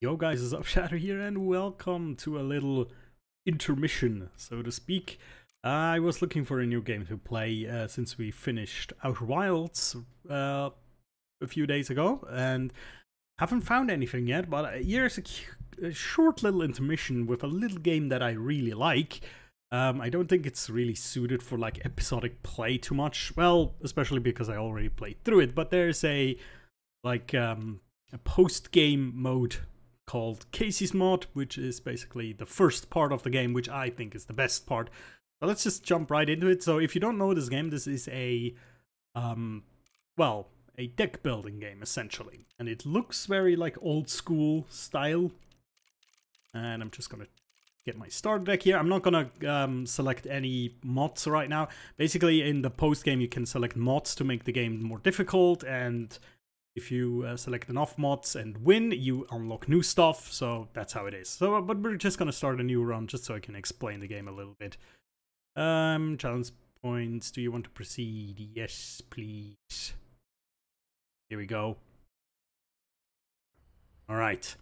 Yo guys, it's Shadow here and welcome to a little intermission, so to speak. I was looking for a new game to play since we finished Outer Wilds a few days ago and haven't found anything yet, but here's a short little intermission with a little game that I really like. I don't think it's really suited for like episodic play too much, well, especially because I already played through it, but there's a post-game mode called Casey's mod, which is basically the first part of the game, which I think is the best part. So let's just jump right into it. So if you don't know this game, this is a deck building game essentially, and it looks very like old school style. And I'm just gonna get my starter deck here. I'm not gonna select any mods right now. Basically, in the post game, you can select mods to make the game more difficult, and if you select enough mods and win, you unlock new stuff, so that's how it is. So, but we're just gonna start a new run just so I can explain the game a little bit. Challenge points, do you want to proceed? Yes, please. Here we go. Alright.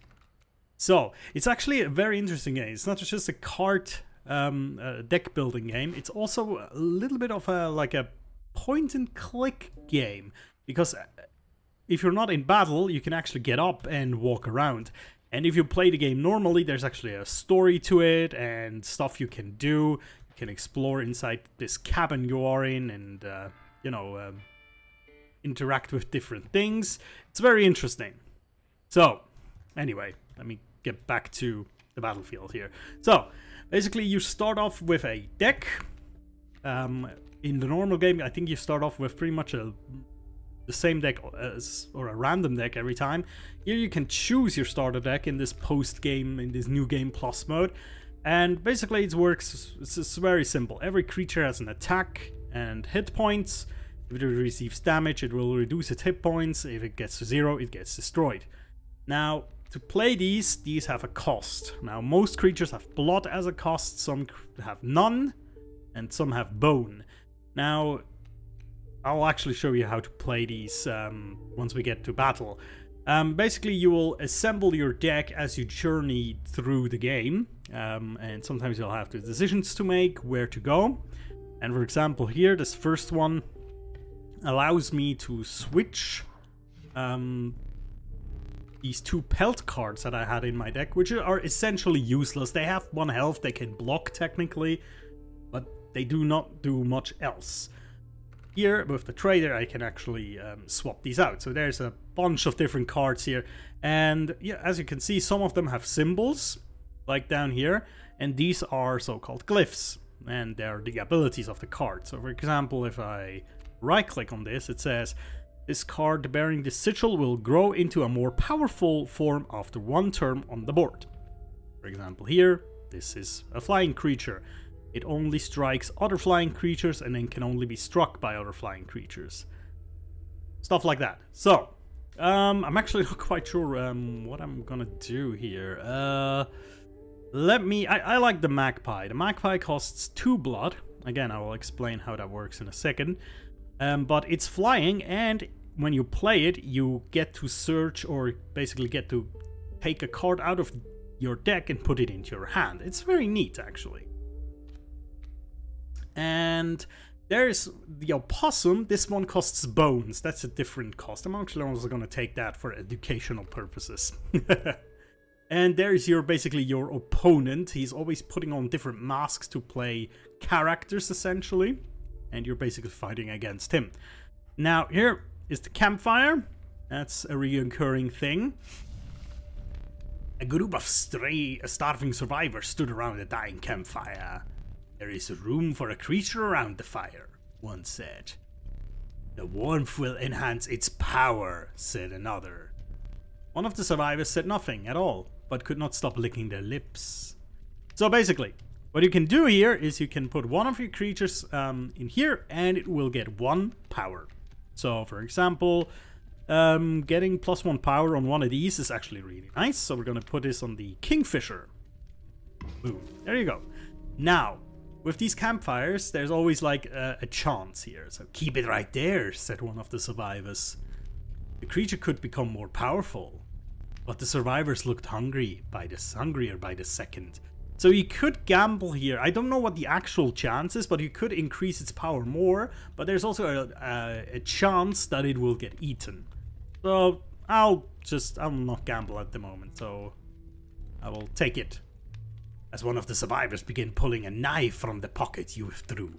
So, it's actually a very interesting game. It's not just a card deck building game, it's also a little bit of a point and click game, because if you're not in battle, you can actually get up and walk around. And if you play the game normally, there's actually a story to it and stuff you can do. You can explore inside this cabin you are in and, interact with different things. It's very interesting. So, anyway, let me get back to the battlefield here. So, basically you start off with a deck. In the normal game, I think you start off with pretty much the same deck or a random deck every time. Here you can choose your starter deck in this post game, in this new game plus mode, and basically it works. It's very simple. Every creature has an attack and hit points. If it receives damage, it will reduce its hit points. If it gets to 0, it gets destroyed. Now, to play these have a cost. Now, most creatures have blood as a cost, some have none, and some have bone. Now, I'll actually show you how to play these once we get to battle. Basically, you will assemble your deck as you journey through the game, and sometimes you'll have the decisions to make, where to go. And for example, here, this first one allows me to switch these two pelt cards that I had in my deck, which are essentially useless. They have 1 health, they can block technically, but they do not do much else. Here, with the trader, I can actually swap these out. So there's a bunch of different cards here. And yeah, as you can see, some of them have symbols, like down here. And these are so-called glyphs. And they're the abilities of the card. So for example, if I right-click on this, it says, this card bearing this sigil will grow into a more powerful form after 1 turn on the board. For example here, this is a flying creature. It only strikes other flying creatures and then can only be struck by other flying creatures. Stuff like that. So, I'm actually not quite sure what I'm gonna do here. I like the magpie. The magpie costs 2 blood. Again, I will explain how that works in a second. But it's flying, and when you play it, you get to search, or basically get to take a card out of your deck and put it into your hand. It's very neat, actually. And there's the opossum. This one costs bones. That's a different cost. I'm actually also going to take that for educational purposes. And there's basically your opponent. He's always putting on different masks to play characters, essentially. And you're basically fighting against him. Now, here is the campfire. That's a recurring thing. A group of starving survivors stood around a dying campfire. There is room for a creature around the fire, one said. The warmth will enhance its power, said another. One of the survivors said nothing at all, but could not stop licking their lips. So basically, what you can do here is you can put one of your creatures in here and it will get 1 power. So for example, getting +1 power on one of these is actually really nice. So we're going to put this on the Kingfisher. Boom, there you go. Now, with these campfires, there's always like a chance here. So keep it right there, said one of the survivors. The creature could become more powerful. But the survivors looked hungrier by the second. So you could gamble here. I don't know what the actual chance is, but you could increase its power more. But there's also a chance that it will get eaten. So I'll not gamble at the moment. So I will take it. As one of the survivors begin pulling a knife from the pocket you withdrew.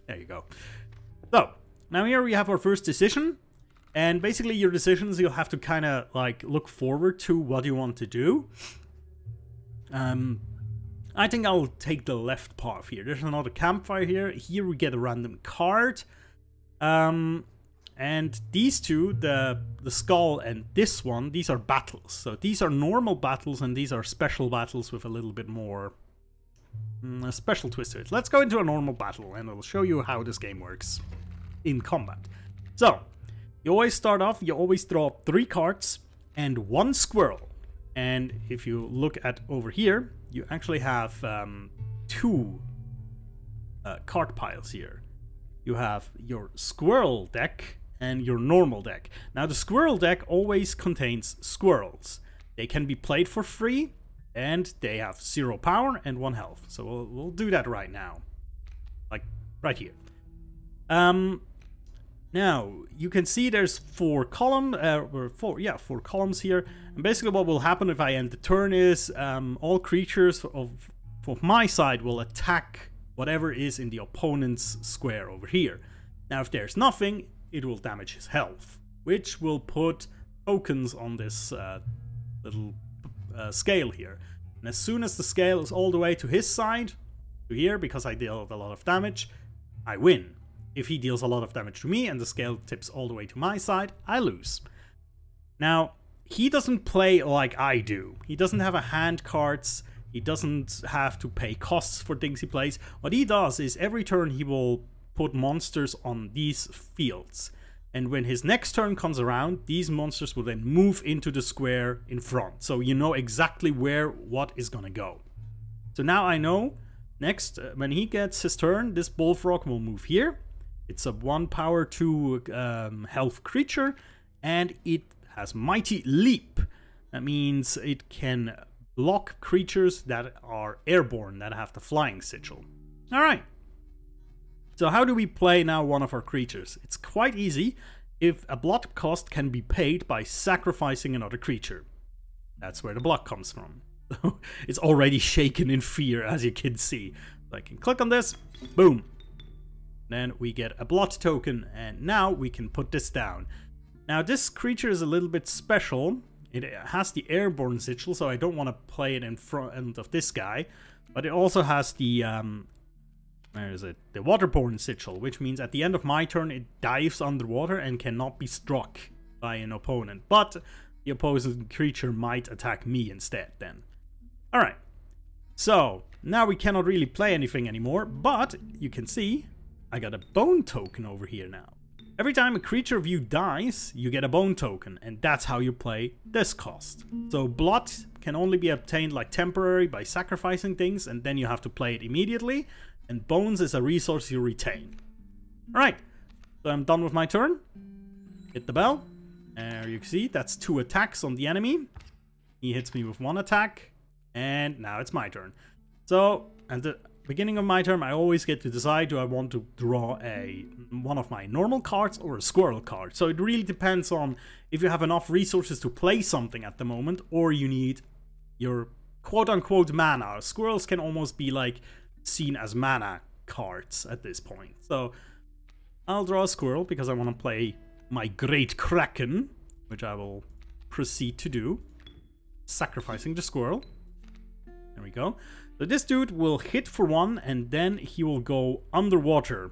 There you go. So now here we have our first decision. And basically your decisions, you'll have to kind of like look forward to what you want to do. I think I'll take the left path here. There's another campfire here. Here we get a random card. And these two, the skull and this one, these are battles. So these are normal battles and these are special battles with a little bit more a special twist to it. Let's go into a normal battle and I'll show you how this game works in combat. So, you always start off, you always draw 3 cards and 1 squirrel. And if you look at over here, you actually have 2 card piles here. You have your squirrel deck and your normal deck. Now the squirrel deck always contains squirrels. They can be played for free and they have 0 power and 1 health. So we'll do that right now. Like right here. Now, you can see there's 4 columns here. And basically what will happen if I end the turn is all creatures of my side will attack whatever is in the opponent's square over here. Now, if there's nothing, it will damage his health, which will put tokens on this little scale here. And as soon as the scale is all the way to his side, to here, because I dealt a lot of damage, I win. If he deals a lot of damage to me and the scale tips all the way to my side, I lose. Now, he doesn't play like I do. He doesn't have a hand cards. He doesn't have to pay costs for things he plays. What he does is every turn he will put monsters on these fields. And when his next turn comes around, these monsters will then move into the square in front. So you know exactly where what is gonna go. So now I know, next, when he gets his turn, this bullfrog will move here. It's a 1 power 2 health creature, and it has Mighty Leap. That means it can block creatures that are airborne, that have the flying sigil. Alright. So how do we play now one of our creatures? It's quite easy if a block cost can be paid by sacrificing another creature. That's where the block comes from. It's already shaken in fear, as you can see. So I can click on this, boom. Then we get a blot token, and now we can put this down. Now this creature is a little bit special. It has the airborne sigil, so I don't want to play it in front of this guy. But it also has the, where is it? The waterborne sigil, which means at the end of my turn it dives underwater and cannot be struck by an opponent. But the opposing creature might attack me instead then. Alright, so now we cannot really play anything anymore, but you can see I got a bone token over here now. Every time a creature of you dies, you get a bone token, and that's how you play this cost. So blood can only be obtained like temporary by sacrificing things, and then you have to play it immediately, and bones is a resource you retain. Alright, so I'm done with my turn. Hit the bell. There you can see, that's 2 attacks on the enemy. He hits me with 1 attack, and now it's my turn. So, at the beginning of my turn, I always get to decide, do I want to draw one of my normal cards or a squirrel card. So it really depends on if you have enough resources to play something at the moment, or you need your quote-unquote mana. Squirrels can almost be like seen as mana cards at this point. So I'll draw a squirrel because I want to play my Great Kraken, which I will proceed to do. Sacrificing the squirrel. There we go. So this dude will hit for 1 and then he will go underwater.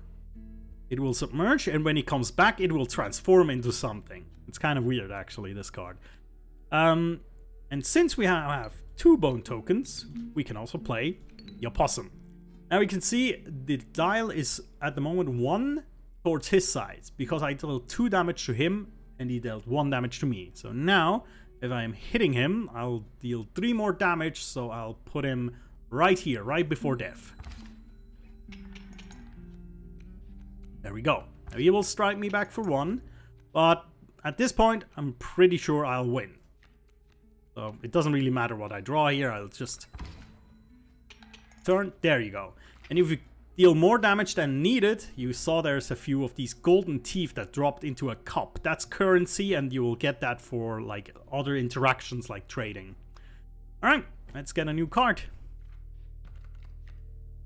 It will submerge, and when he comes back it will transform into something. It's kind of weird actually, this card. And since we have 2 bone tokens, we can also play the opossum. Now we can see the dial is at the moment 1 towards his side, because I dealt 2 damage to him and he dealt 1 damage to me. So now if I'm hitting him, I'll deal 3 more damage, so I'll put him right here, right before death. There we go. Now he will strike me back for 1, but at this point, I'm pretty sure I'll win. So So it doesn't really matter what I draw here. I'll just turn. There you go. And if you deal more damage than needed, you saw there's a few of these golden teeth that dropped into a cup. That's currency, and you will get that for like other interactions like trading. Alright, let's get a new card.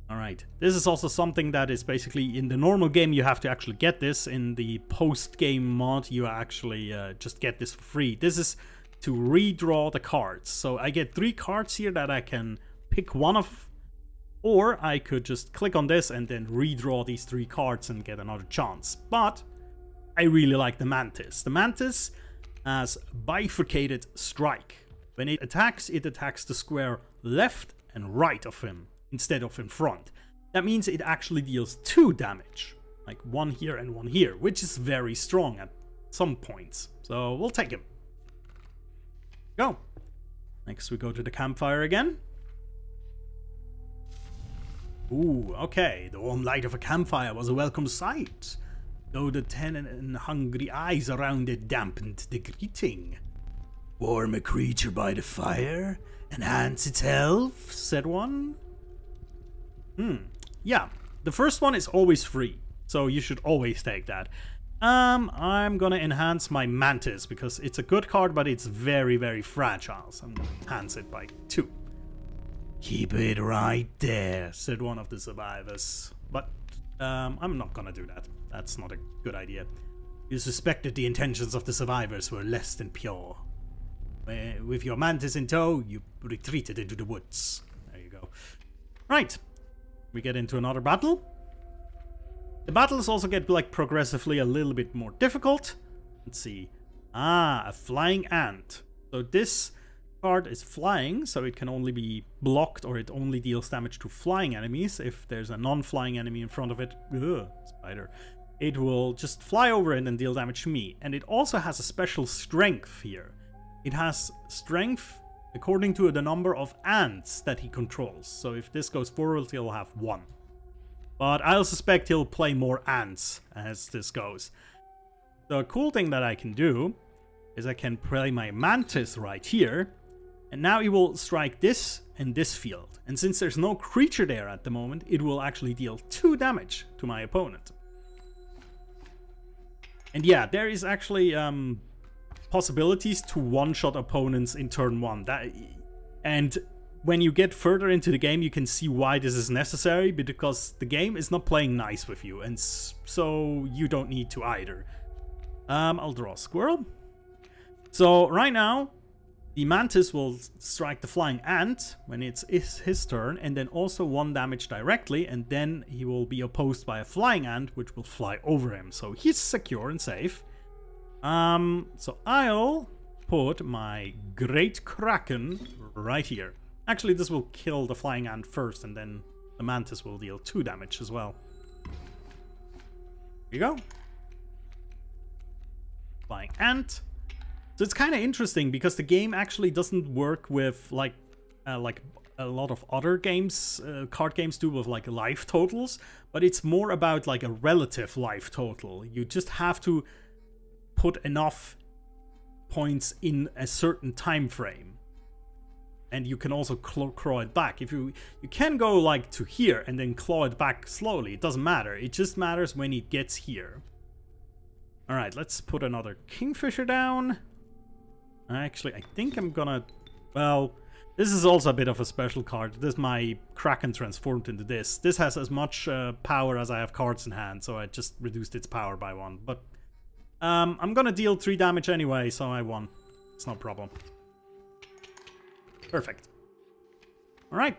Alright, this is also something that is basically in the normal game you have to actually get this. In the post-game mod you actually just get this for free. This is to redraw the cards. So I get 3 cards here that I can pick one of, or I could just click on this and then redraw these 3 cards and get another chance. But I really like the Mantis. The Mantis has bifurcated strike. When it attacks the square left and right of him instead of in front. That means it actually deals 2 damage. Like 1 here and 1 here, which is very strong at some points. So we'll take him. Go. Next we go to the campfire again. Ooh, okay. The warm light of a campfire was a welcome sight, though the 10 and hungry eyes around it dampened the greeting. Warm a creature by the fire, enhance its health, said one. Yeah, the first one is always free, so you should always take that. I'm gonna enhance my Mantis, because it's a good card, but it's very, very fragile, so I'm gonna enhance it by 2. Keep it right there, said one of the survivors. But I'm not gonna do that. That's not a good idea. You suspected the intentions of the survivors were less than pure. With your Mantis in tow, you retreated into the woods. There you go. Right. We get into another battle. The battles also get like progressively a little bit more difficult. Let's see. Ah, a flying ant. So this card is flying, so it can only be blocked, or it only deals damage to flying enemies. If there's a non-flying enemy in front of it, spider, it will just fly over it and deal damage to me. And it also has a special strength here. It has strength according to the number of ants that he controls. So if this goes forward, he'll have 1. But I'll suspect he'll play more ants as this goes. The cool thing that I can do is I can play my Mantis right here, and now he will strike this and this field. And since there's no creature there at the moment, it will actually deal 2 damage to my opponent. And yeah, there is actually possibilities to one-shot opponents in turn 1. And when you get further into the game, you can see why this is necessary, because the game is not playing nice with you, and so you don't need to either. I'll draw a squirrel. So right now, the Mantis will strike the flying ant when it's his turn, and then also 1 damage directly, and then he will be opposed by a flying ant, which will fly over him. So he's secure and safe. So I'll put my Great Kraken right here. Actually, this will kill the flying ant first, and then the Mantis will deal 2 damage as well. Here you go. Flying ant. So it's kind of interesting, because the game actually doesn't work with like a lot of other games, card games do, with like life totals, but it's more about like a relative life total. You just have to put enough points in a certain time frame, and you can also claw it back. If you can go like to here and then claw it back slowly, it doesn't matter. It just matters when it gets here. All right, let's put another Kingfisher down. Actually, I think I'm gonna, well, this is also a bit of a special card. This is my Kraken transformed into this. This has as much power as I have cards in hand, so I just reduced its power by 1. But I'm gonna deal 3 damage anyway, so I won. It's no problem. Perfect. Alright.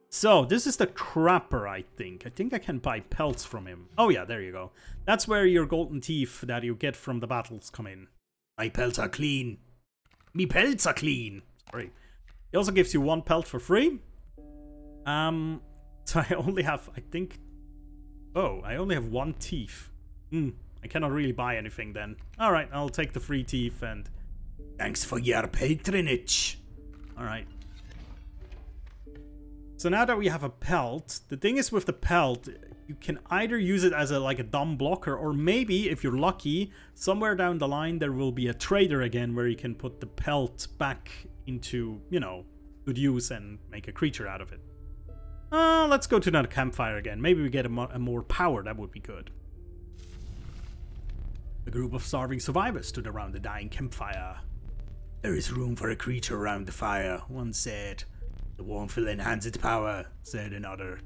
So, this is the Crapper, I think. I think I can buy pelts from him. Oh yeah, there you go. That's where your golden teeth that you get from the battles come in. My pelts are clean. Me pelts are clean. Sorry. He also gives you 1 pelt for free. So I only have, I think... Oh, I only have 1 teeth. I cannot really buy anything then. Alright, I'll take the free teeth and... Thanks for your patronage. Alright. So now that we have a pelt, the thing is with the pelt, you can either use it as like a dumb blocker, or maybe, if you're lucky, somewhere down the line there will be a trader again where you can put the pelt back into, you know, good use and make a creature out of it. Let's go to that campfire again. Maybe we get a more power. That would be good. A group of starving survivors stood around the dying campfire. There is room for a creature around the fire, one said. The warmth will enhance its power, said another.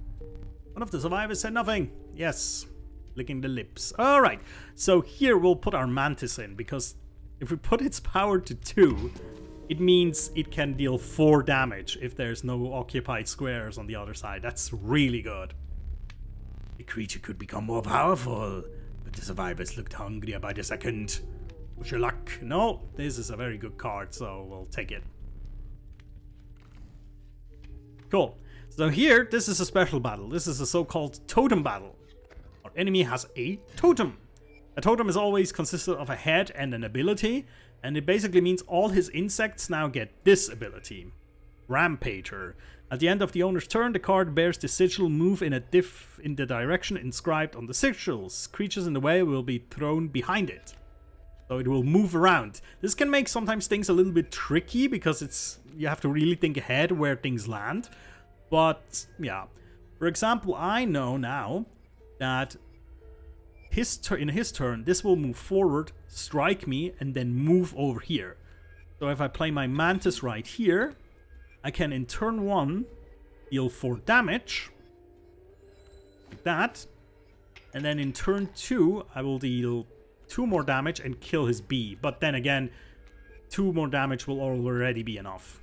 One of the survivors said nothing. Yes, licking the lips. Alright, so here we'll put our mantis in, because if we put its power to 2, it means it can deal 4 damage if there's no occupied squares on the other side. That's really good. The creature could become more powerful, but the survivors looked hungrier by the second. Wish your luck. No, this is a very good card, so we'll take it. Cool. So here, this is a special battle. This is a so-called totem battle. Our enemy has a totem. A totem is always consisted of a head and an ability, and it basically means all his insects now get this ability. Rampager. At the end of the owner's turn, the card bears the sigil move in the direction inscribed on the sigils. Creatures in the way will be thrown behind it. So it will move around. This can make sometimes things a little bit tricky because you have to really think ahead where things land. But yeah, for example, I know now that in his turn, this will move forward, strike me, and then move over here. So if I play my mantis right here, I can in turn 1 deal 4 damage, like that, and then in turn 2 I will deal 2 more damage and kill his bee. But then again, 2 more damage will already be enough.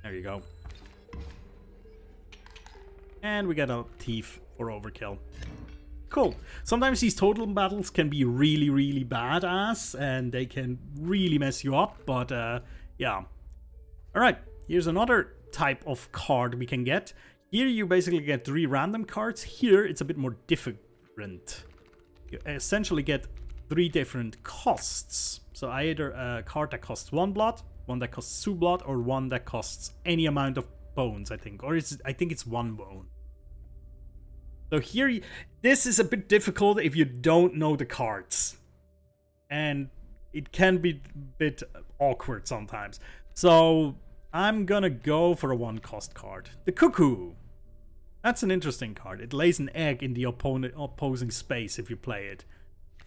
There you go. And we get a thief for overkill. Cool. Sometimes these totem battles can be really, really badass, and they can really mess you up, but yeah. Alright, here's another type of card we can get. Here you basically get 3 random cards. Here it's a bit more different. You essentially get 3 different costs. So either a card that costs 1 blood, one that costs 2 blood, or one that costs any amount of bones, I think. Or I think it's 1 bone. So here, this is a bit difficult if you don't know the cards. And it can be a bit awkward sometimes. So I'm gonna go for a 1-cost card. The Cuckoo. That's an interesting card. It lays an egg in the opposing space if you play it.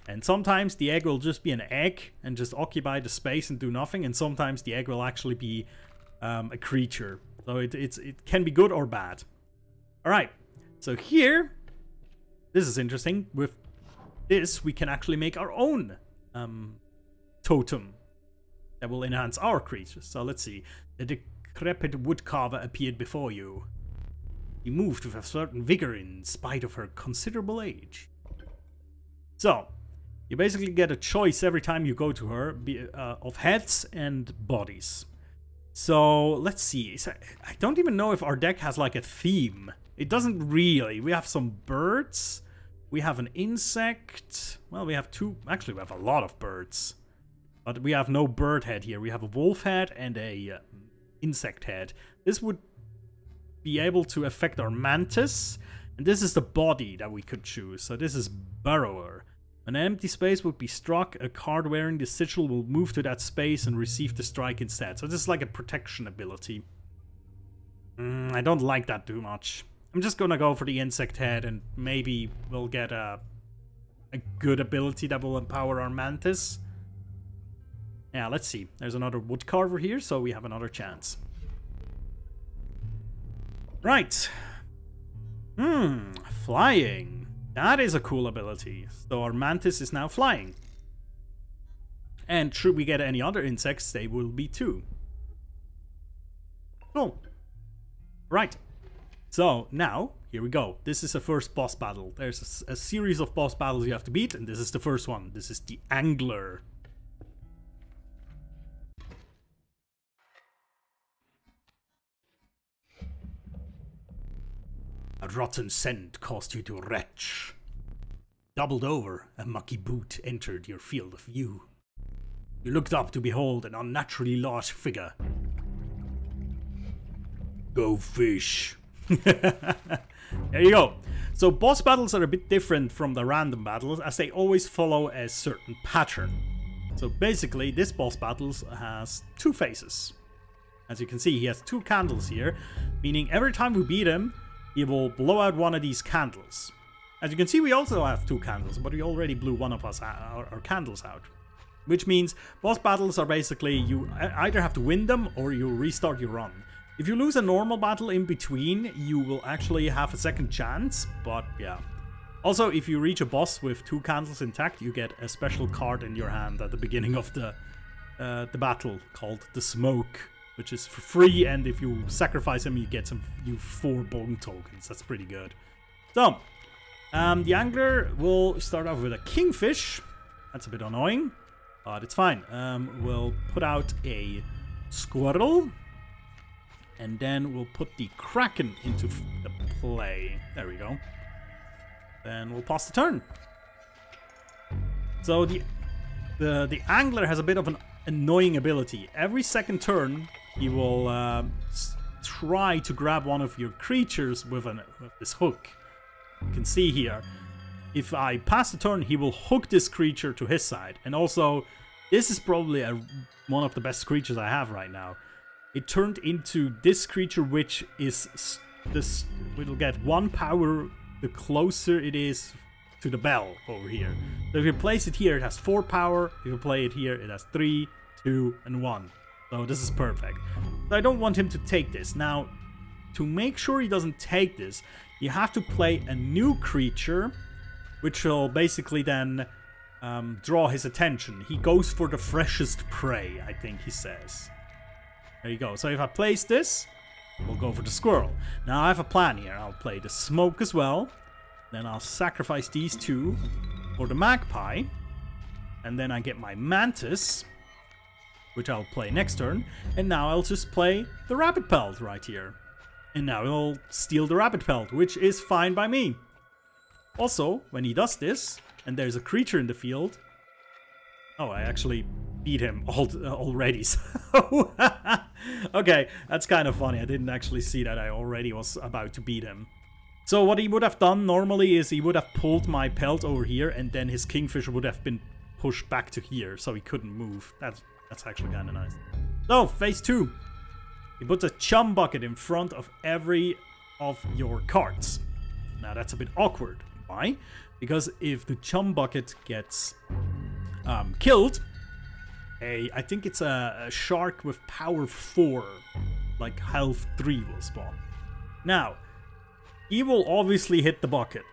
And sometimes the egg will just be an egg and just occupy the space and do nothing. And sometimes the egg will actually be a creature. So it can be good or bad. Alright, so here, this is interesting. With this, we can actually make our own totem that will enhance our creatures. So let's see. The decrepit woodcarver appeared before you. He moved with a certain vigor in spite of her considerable age. So, you basically get a choice every time you go to her of heads and bodies. So, let's see. I don't even know if our deck has like a theme. It doesn't really. We have some birds. We have an insect. Well, we have 2. Actually, we have a lot of birds. But we have no bird head here. We have a wolf head and a insect head. This would be able to affect our mantis. And this is the body that we could choose. So this is Burrower. When an empty space would be struck, a card wearing the sigil will move to that space and receive the strike instead. So this is like a protection ability. I don't like that too much. I'm just gonna go for the insect head and maybe we'll get a good ability that will empower our mantis. Yeah, let's see. There's another woodcarver here, so we have another chance. Right. Flying. That is a cool ability. So our mantis is now flying. And should we get any other insects, they will be too. Cool. Right. So now, here we go. This is the first boss battle. There's a series of boss battles you have to beat, and this is the first one. This is the Angler. A rotten scent caused you to retch. Doubled over, a mucky boot entered your field of view. You looked up to behold an unnaturally large figure. Go fish. There you go. So boss battles are a bit different from the random battles, as they always follow a certain pattern. So basically, this boss battle has two phases. As you can see, he has two candles here, meaning every time we beat him, he will blow out one of these candles. As you can see, we also have two candles, but we already blew one of our candles out. Which means boss battles are basically, you either have to win them or you restart your run. If you lose a normal battle in between, you will actually have a second chance, but yeah. Also, if you reach a boss with two candles intact, you get a special card in your hand at the beginning of the battle called the Smoke, which is for free, and if you sacrifice him, you get 4 bone tokens. That's pretty good. So, the angler will start off with a kingfish. That's a bit annoying, but it's fine. We'll put out a squirrel, and then we'll put the kraken into the play. There we go. Then we'll pass the turn. So the angler has a bit of an annoying ability. Every second turn, he will try to grab one of your creatures with this hook. You can see here, if I pass the turn, he will hook this creature to his side. And also, this is probably one of the best creatures I have right now. It turned into this creature, which is this. It'll get 1 power the closer it is to the bell over here. So if you place it here, it has 4 power. If you play it here, it has 3, 2, and 1. So this is perfect. So I don't want him to take this. Now, to make sure he doesn't take this, you have to play a new creature, which will basically then draw his attention. He goes for the freshest prey, I think he says. There you go. So if I place this, we'll go for the squirrel. Now I have a plan here. I'll play the smoke as well. Then I'll sacrifice these 2 for the magpie. And then I get my mantis, which I'll play next turn. And now I'll just play the rabbit pelt right here. And now he'll steal the rabbit pelt, which is fine by me. Also, when he does this, and there's a creature in the field... Oh, I actually beat him already, so... Okay, that's kind of funny. I didn't actually see that I already was about to beat him. So what he would have done normally is he would have pulled my pelt over here, and then his kingfisher would have been pushed back to here, so he couldn't move. That's actually kind of nice. So, phase 2. He puts a chum bucket in front of every of your cards. Now that's a bit awkward. Why? Because if the chum bucket gets killed, I think it's a shark with power 4, like health 3 will spawn. Now, he will obviously hit the bucket,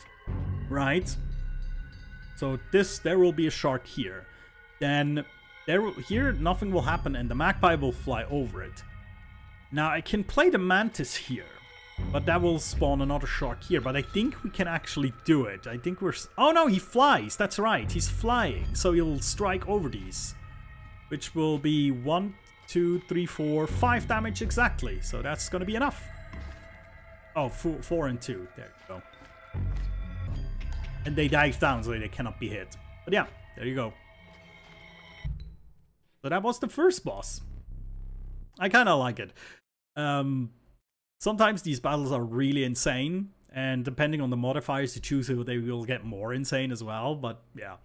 right? So there will be a shark here. Then here nothing will happen and the magpie will fly over it. Now I can play the mantis here, but that will spawn another shark here. But I think we can actually do it. I think we're... Oh no, he flies. That's right. He's flying. So he'll strike over these, which will be 1, 2, 3, 4, 5 damage exactly. So that's going to be enough. Oh, 4 and 2. There you go. And they dive down so they cannot be hit. But yeah, there you go. So that was the first boss. I kind of like it. Sometimes these battles are really insane, and depending on the modifiers you choose, they will get more insane as well. But yeah,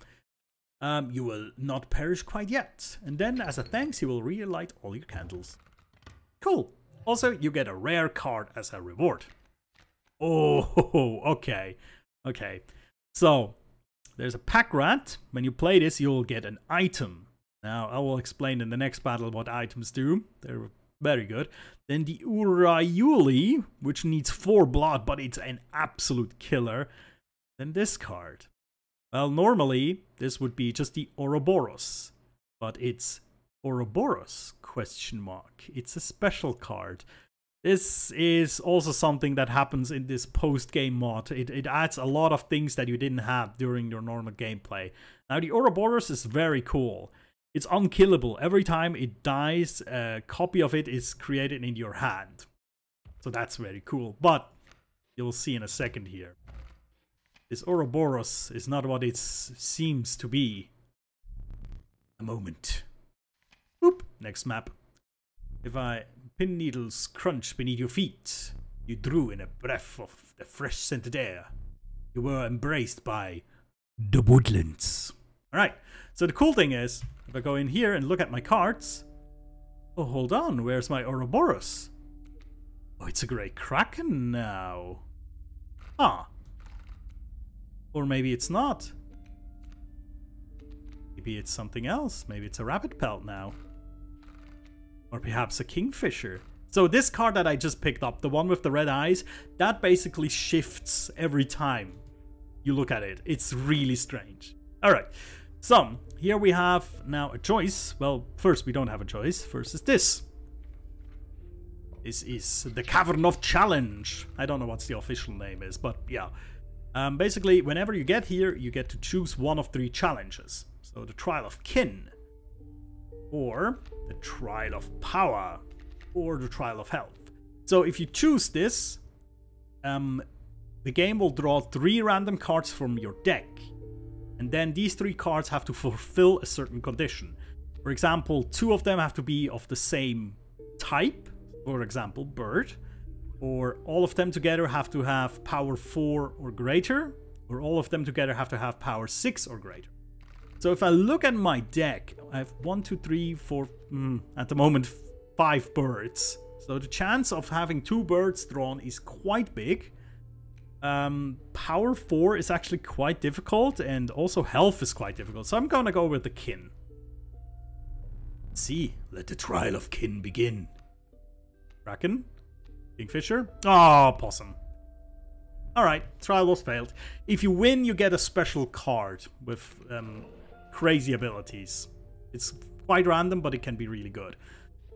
you will not perish quite yet. And then, as a thanks, you will relight all your candles. Cool. Also, you get a rare card as a reward. Oh, okay. Okay. So, there's a pack rat. When you play this, you'll get an item. Now, I will explain in the next battle what items do. They're very good. Then the Urayuli, which needs 4 blood, but it's an absolute killer. Then this card. Well, normally, this would be just the Ouroboros. But it's Ouroboros, ? It's a special card. This is also something that happens in this post-game mod. It adds a lot of things that you didn't have during your normal gameplay. Now, the Ouroboros is very cool. It's unkillable. Every time it dies, a copy of it is created in your hand. So that's very cool. But you'll see in a second here. This Ouroboros is not what it seems to be. A moment. Boop. Next map. If pin needles crunch beneath your feet, you drew in a breath of the fresh scented air. You were embraced by the woodlands. Alright, so the cool thing is, if I go in here and look at my cards... Oh, hold on, where's my Ouroboros? Oh, it's a Great Kraken now. Huh. Or maybe it's not. Maybe it's something else. Maybe it's a rabbit pelt now. Or perhaps a kingfisher. So this card that I just picked up, the one with the red eyes, that basically shifts every time you look at it. It's really strange. Alright, so here we have now a choice. Well, first we don't have a choice. First is this. This is the Cavern of Challenge. I don't know what the official name is, but yeah. Basically, whenever you get here, you get to choose one of 3 challenges. So the Trial of Kin, or the Trial of Power, or the Trial of Health. So if you choose this, the game will draw 3 random cards from your deck. And then these 3 cards have to fulfill a certain condition. For example, 2 of them have to be of the same type, for example, bird. Or all of them together have to have power 4 or greater. Or all of them together have to have power 6 or greater. So if I look at my deck, I have 1, 2, 3, 4, at the moment 5 birds. So the chance of having 2 birds drawn is quite big. Power 4 is actually quite difficult, and also health is quite difficult. So I'm gonna go with the kin. Let's see, let the Trial of Kin begin. Kraken? Kingfisher? Oh, possum. Alright, trial was failed. If you win, you get a special card with crazy abilities. It's quite random, but it can be really good.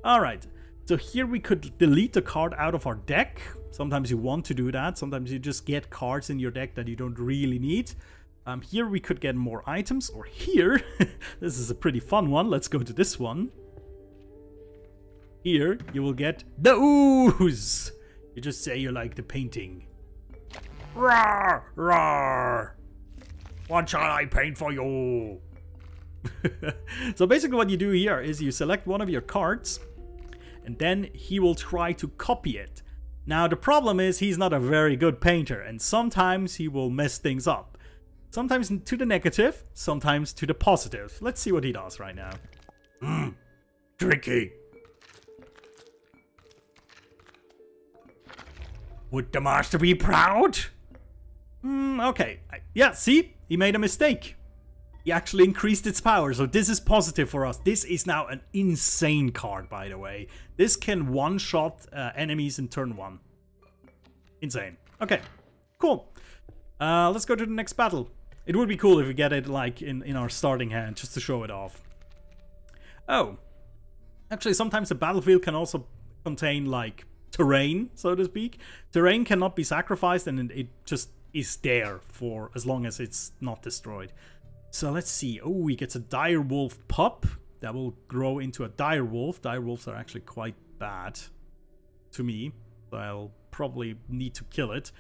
Alright, so here we could delete the card out of our deck. Sometimes you want to do that. Sometimes you just get cards in your deck that you don't really need. Here we could get more items, or here, this is a pretty fun one. Let's go to this one. Here, you will get the ooze. You just say you like the painting. Roar! Roar! What shall I paint for you? So basically what you do here is you select one of your cards, and then he will try to copy it. Now the problem is he's not a very good painter, and sometimes he will mess things up. Sometimes to the negative, sometimes to the positive. Let's see what he does right now. Tricky. Would the master be proud? Okay. Yeah, see? He made a mistake. He actually increased its power, so this is positive for us. This is now an insane card, by the way. This can one-shot enemies in turn 1. Insane. Okay, cool. Let's go to the next battle. It would be cool if we get it like in our starting hand, just to show it off. Oh. Actually, sometimes the battlefield can also contain like terrain, so to speak. Terrain cannot be sacrificed, and it just is there for as long as it's not destroyed. So let's see. Oh, he gets a dire wolf pup that will grow into a dire wolf. Dire wolves are actually quite bad to me, so I'll probably need to kill it.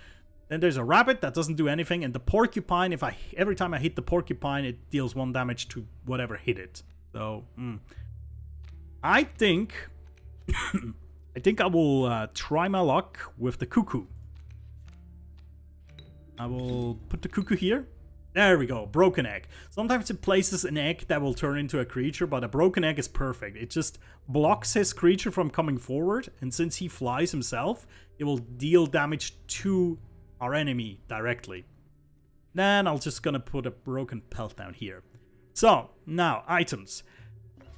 Then there's a rabbit that doesn't do anything, and the porcupine, every time I hit the porcupine, it deals 1 damage to whatever hit it. So I think I will try my luck with the cuckoo. I will put the cuckoo here. There we go, broken egg. Sometimes it places an egg that will turn into a creature, but a broken egg is perfect. It just blocks his creature from coming forward, and since he flies himself, it will deal damage to our enemy directly. Then I'll just gonna put a broken pelt down here. So, now, items.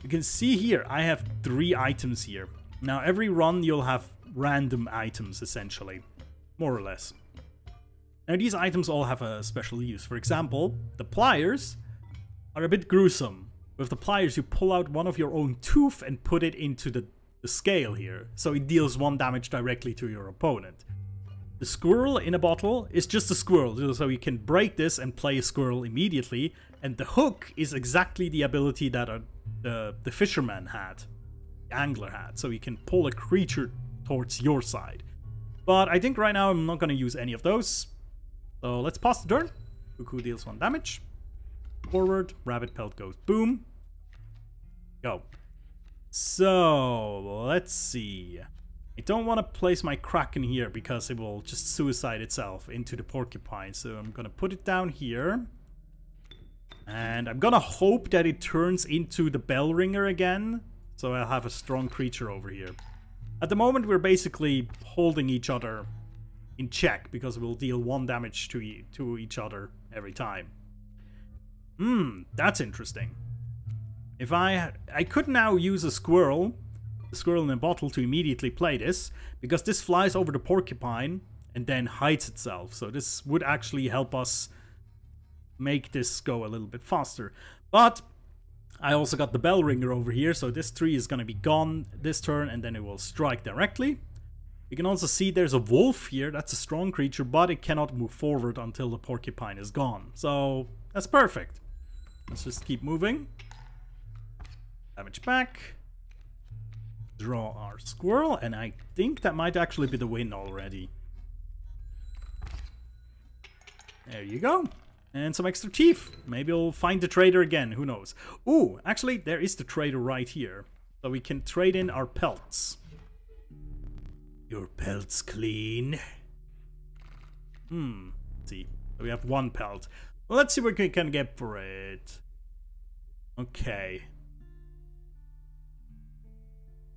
You can see here, I have 3 items here. Now, every run you'll have random items, essentially. More or less. Now, these items all have a special use. For example, the pliers are a bit gruesome. With the pliers, you pull out one of your own tooth and put it into the scale here. So it deals 1 damage directly to your opponent. The squirrel in a bottle is just a squirrel. So you can break this and play a squirrel immediately. And the hook is exactly the ability that the fisherman had. The angler had. So you can pull a creature towards your side. But I think right now I'm not going to use any of those. So let's pause the turn. Cuckoo deals 1 damage. Forward, rabbit pelt goes boom. Go. So let's see. I don't want to place my kraken here because it will just suicide itself into the porcupine. So I'm gonna put it down here. And I'm gonna hope that it turns into the bell ringer again, so I'll have a strong creature over here. At the moment, we're basically holding each other in check, because we'll deal 1 damage to each other every time. That's interesting. If I could now use a squirrel in a bottle, to immediately play this, because this flies over the porcupine and then hides itself. So this would actually help us make this go a little bit faster. But I also got the bell ringer over here, so this tree is going to be gone this turn, and then it will strike directly. You can also see there's a wolf here. That's a strong creature, but it cannot move forward until the porcupine is gone. So that's perfect. Let's just keep moving. Damage back. Draw our squirrel, and I think that might actually be the win already. There you go. And some extra teeth. Maybe we'll find the trader again, who knows. Ooh, actually there is the trader right here. So we can trade in our pelts. Your pelt's clean. Let's see. So we have 1 pelt. Well, let's see what we can get for it. Okay.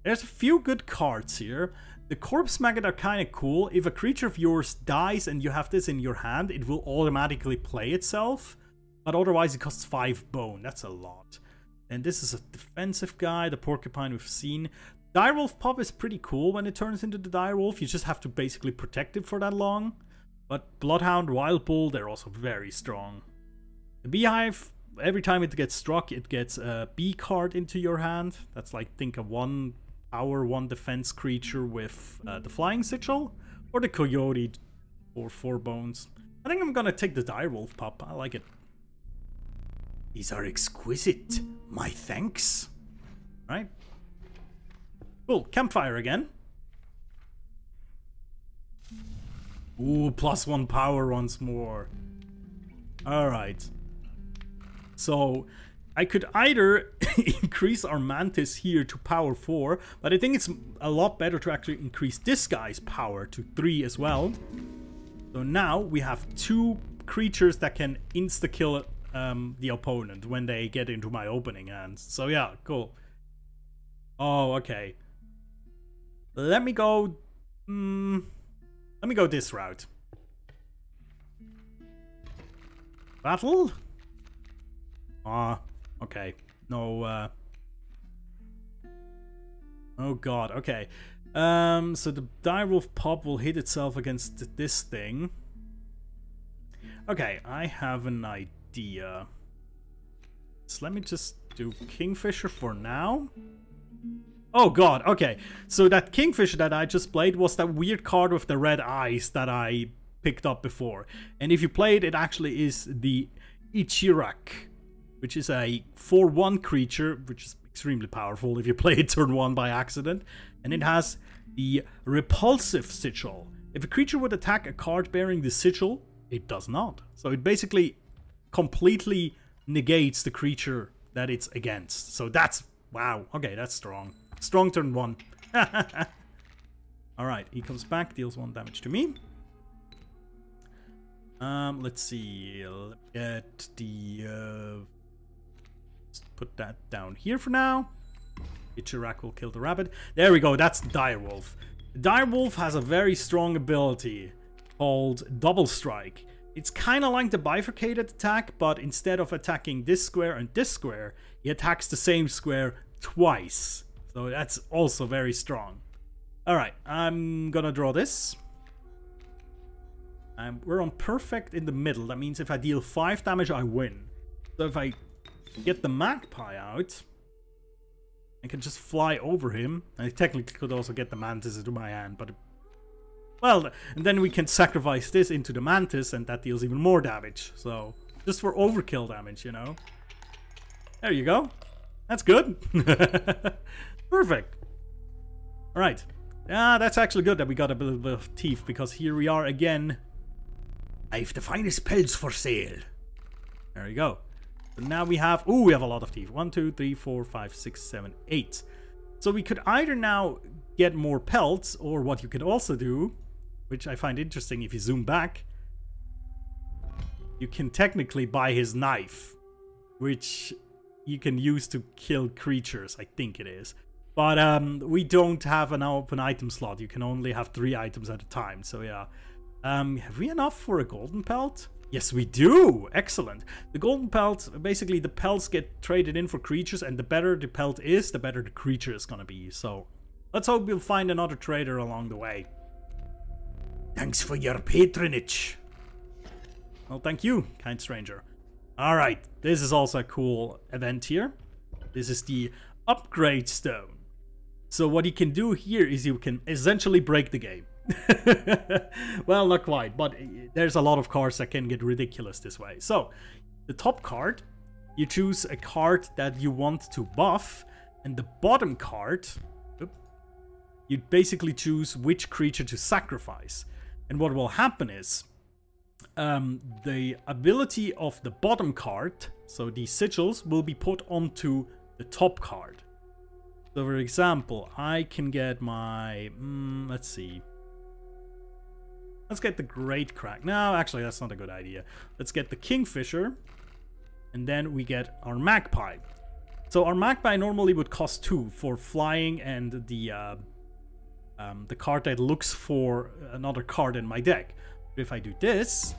There's a few good cards here. The corpse maggot are kind of cool. If a creature of yours dies and you have this in your hand, it will automatically play itself. But otherwise it costs 5 bone. That's a lot. And this is a defensive guy. The porcupine we've seen. Direwolf Pup is pretty cool when it turns into the direwolf. You just have to basically protect it for that long. But Bloodhound, Wild Bull, they're also very strong. The Beehive, every time it gets struck, it gets a bee card into your hand. That's like, think of 1 power, 1 defense creature with the flying sigil, or the coyote for 4 bones. I think I'm gonna take the direwolf pup. I like it. These are exquisite. My thanks. Right. Cool. Campfire again. Ooh, +1 power once more. All right. So I could either increase our mantis here to power 4, but I think it's a lot better to actually increase this guy's power to 3 as well. So now we have 2 creatures that can insta-kill the opponent when they get into my opening hands. So yeah, cool. Oh, okay. Let me go this route. Battle? Okay. No, oh god, okay. So the direwolf pup will hit itself against this thing. Okay, I have an idea. So let me just do Kingfisher for now. Oh god, okay. So that Kingfisher that I just played was that weird card with the red eyes that I picked up before. And if you play it, it actually is the Ichirak, which is a 4/1 creature, which is extremely powerful if you play it turn 1 by accident. And it has the repulsive sigil. If a creature would attack a card bearing the sigil, it does not. So it basically completely negates the creature that it's against. So that's, wow, okay, that's strong. Strong turn 1. Alright, he comes back, deals 1 damage to me. Let's see, let the, let's put that down here for now. Ichirak will kill the rabbit. There we go, that's the direwolf. The direwolf has a very strong ability called Double Strike. It's kind of like the bifurcated attack, but instead of attacking this square and this square, he attacks the same square twice. So that's also very strong. Alright, I'm gonna draw this. We're on perfect in the middle. That means if I deal 5 damage, I win. So if I get the magpie out, I can just fly over him. I technically could also get the mantis into my hand, but... well, and then we can sacrifice this into the mantis, and that deals even more damage. So, just for overkill damage, you know. There you go. That's good. Perfect. Alright. Yeah, that's actually good that we got a little bit of teeth, because here we are again. I have the finest pelts for sale. There you go. So now we have... ooh, we have a lot of teeth. 1, 2, 3, 4, 5, 6, 7, 8. So we could either now get more pelts, or what you could also do, which I find interesting if you zoom back, you can technically buy his knife. which you can use to kill creatures, I think it is. But we don't have an open item slot. You can only have 3 items at a time, so yeah. Have we enough for a golden pelt? Yes, we do! Excellent. The golden pelt, basically the pelts get traded in for creatures, and the better the pelt is, the better the creature is gonna be. So let's hope we'll find another trader along the way. Thanks for your patronage. Well, thank you, kind stranger. Alright, this is also a cool event here. This is the upgrade stone. So what you can do here is you can essentially break the game. Well, not quite, but there's a lot of cards that can get ridiculous this way. So, the top card, you choose a card that you want to buff, and the bottom card, you basically choose which creature to sacrifice. And what will happen is, the ability of the bottom card, so these sigils, will be put onto the top card. So for example, I can get my, let's see. Let's get the Great Crack. No, actually that's not a good idea. Let's get the Kingfisher, and then we get our Magpie. So our Magpie normally would cost 2 for flying and the card that looks for another card in my deck. But if I do this,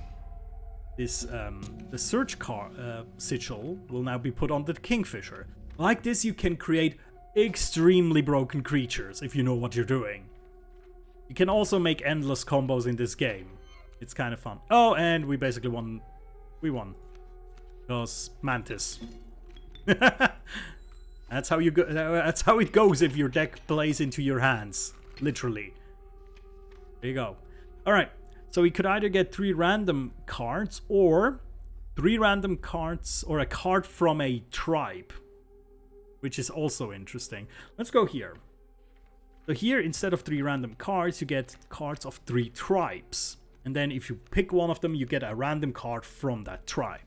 the search card sigil will now be put on the Kingfisher. Like this, you can create extremely broken creatures if you know what you're doing. You can also make endless combos in this game. It's kind of fun. Oh, and we basically won. We won. Because Mantis. That's how you go. That's how it goes if your deck plays into your hands. Literally. There you go. Alright. So we could either get 3 random cards or 3 random cards or a card from a tribe. Which is also interesting. Let's go here. So here, instead of 3 random cards, you get cards of 3 tribes. And then if you pick one of them, you get a random card from that tribe.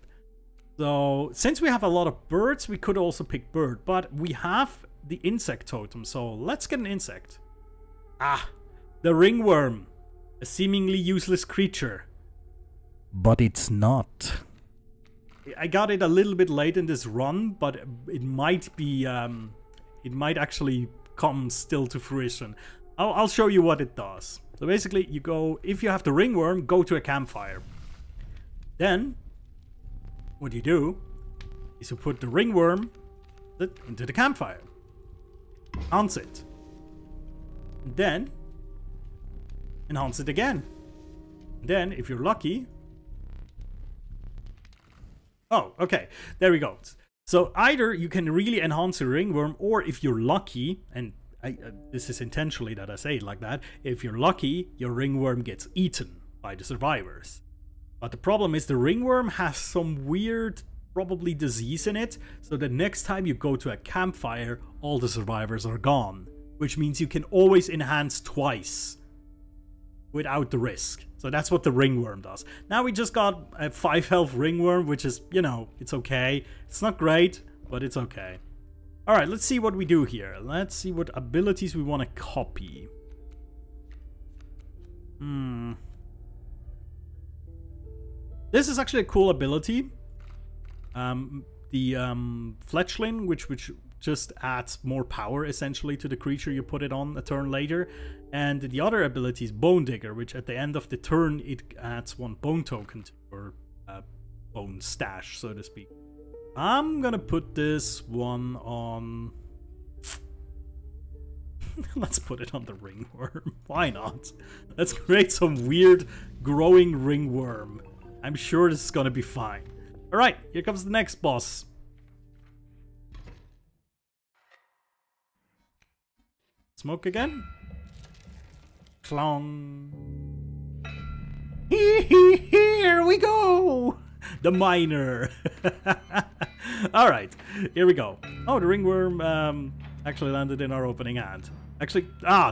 So since we have a lot of birds, we could also pick bird. But we have the insect totem, so let's get an insect. Ah, the ringworm. A seemingly useless creature. But it's not. I got it a little bit late in this run, but it might be, it might actually come still to fruition. I'll show you what it does. So basically, you go, if you have the ringworm, go to a campfire. Then, what you do is you put the ringworm into the campfire. Enhance it. And then, enhance it again. And then, if you're lucky... Oh, okay. There we go. So either you can really enhance your ringworm, or if you're lucky, and this is intentionally that I say it like that, if you're lucky, your ringworm gets eaten by the survivors. But the problem is the ringworm has some weird, probably disease in it, so the next time you go to a campfire, all the survivors are gone. Which means you can always enhance twice without the risk. So that's what the ringworm does. Now we just got a 5 health ringworm, which is, you know, it's okay. It's not great, but it's okay. Alright, let's see what we do here. Let's see what abilities we want to copy. This is actually a cool ability. The fletchling, which just adds more power essentially to the creature you put it on a turn later. And the other ability is Bone Digger, which at the end of the turn it adds 1 bone token to your bone stash, so to speak. I'm gonna put this one on... Let's put it on the ringworm. Why not? Let's create some weird growing ringworm. I'm sure this is gonna be fine. Alright, here comes the next boss. Smoke again. Clong. Here we go! The miner. Alright, here we go. Oh, the ringworm actually landed in our opening hand. Actually,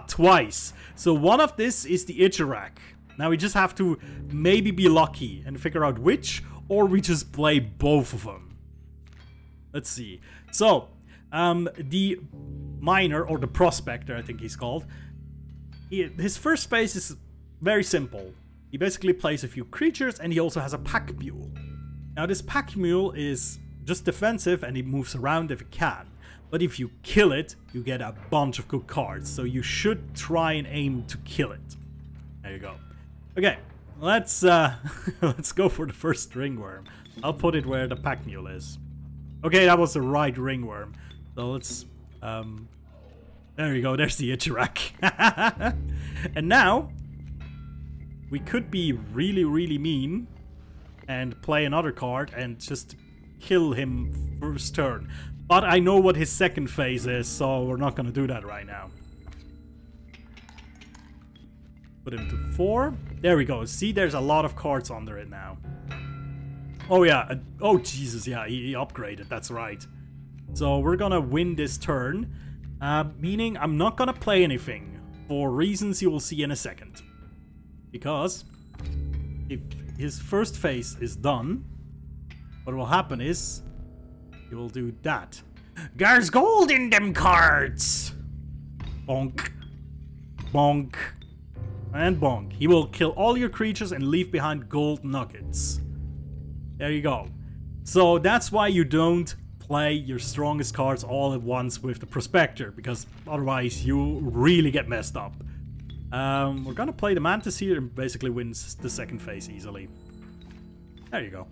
twice. So one of this is the Icharak. Now we just have to maybe be lucky and figure out which, or we just play both of them. Let's see. So, the miner, or the prospector, I think he's called, his first phase is very simple. He basically plays a few creatures, and he also has a pack mule. Now this pack mule is just defensive and it moves around if it can. But if you kill it, you get a bunch of good cards. So you should try and aim to kill it. There you go. Okay, let's let's go for the first ringworm. I'll put it where the pack mule is. Okay, that was the right ringworm. So let's there you go, there's the Ichirak. And now we could be really, really mean and play another card and just kill him first turn. But I know what his second phase is, so we're not gonna do that right now. Put him to 4. There we go. See, there's a lot of cards under it now. Oh yeah. Oh Jesus, yeah, he upgraded. That's right. So we're gonna win this turn. Meaning I'm not gonna play anything. For reasons you will see in a second. Because if his first phase is done, what will happen is he will do that. There's gold in them cards! Bonk. Bonk. And bonk. He will kill all your creatures and leave behind gold nuggets. There you go. So that's why you don't play your strongest cards all at once with the Prospector, because otherwise you really get messed up. We're gonna play the Mantis here and basically wins the second phase easily. There you go.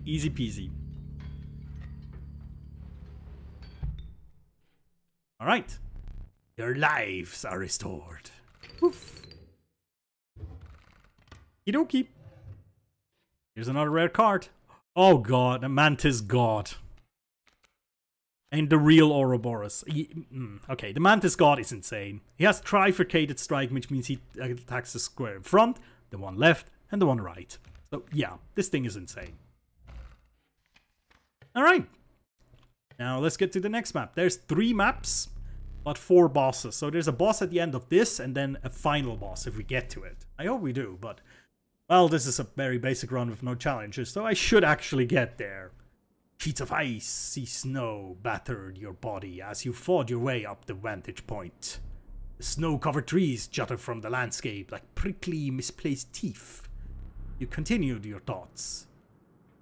Easy peasy. Alright. Your lives are restored. Oof. Okie. Here's another rare card. Oh god, a Mantis God. And the real Ouroboros. Okay, the Mantis God is insane. He has trifurcated strike, which means he attacks the square in front, the one left, and the one right. So yeah, this thing is insane. Alright. Now let's get to the next map. There's 3 maps, but 4 bosses. So there's a boss at the end of this, and then a final boss if we get to it. I hope we do, but... well, this is a very basic run with no challenges, so I should actually get there. Sheets of icy snow battered your body as you fought your way up the vantage point. The snow-covered trees jutted from the landscape like prickly, misplaced teeth. You continued your thoughts.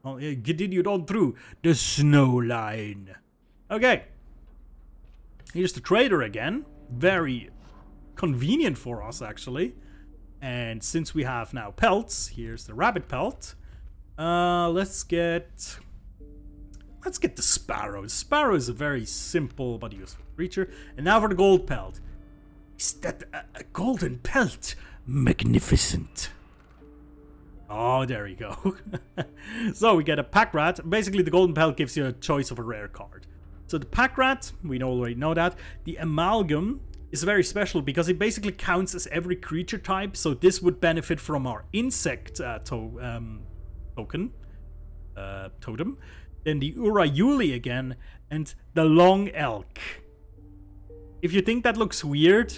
Well, you continued on through the snow line. Okay. Here's the trader again. Very convenient for us, actually. And since we have now pelts, here's the rabbit pelt. Let's get the sparrow. The sparrow is a very simple but useful creature. And now for the gold pelt. Is that a golden pelt? Magnificent. Oh, there you go. So we get a pack rat. Basically, the golden pelt gives you a choice of a rare card. So the pack rat, we already know that. The amalgam is very special because it basically counts as every creature type. So this would benefit from our insect totem. Then the Urayuli again, and the long elk. If you think that looks weird,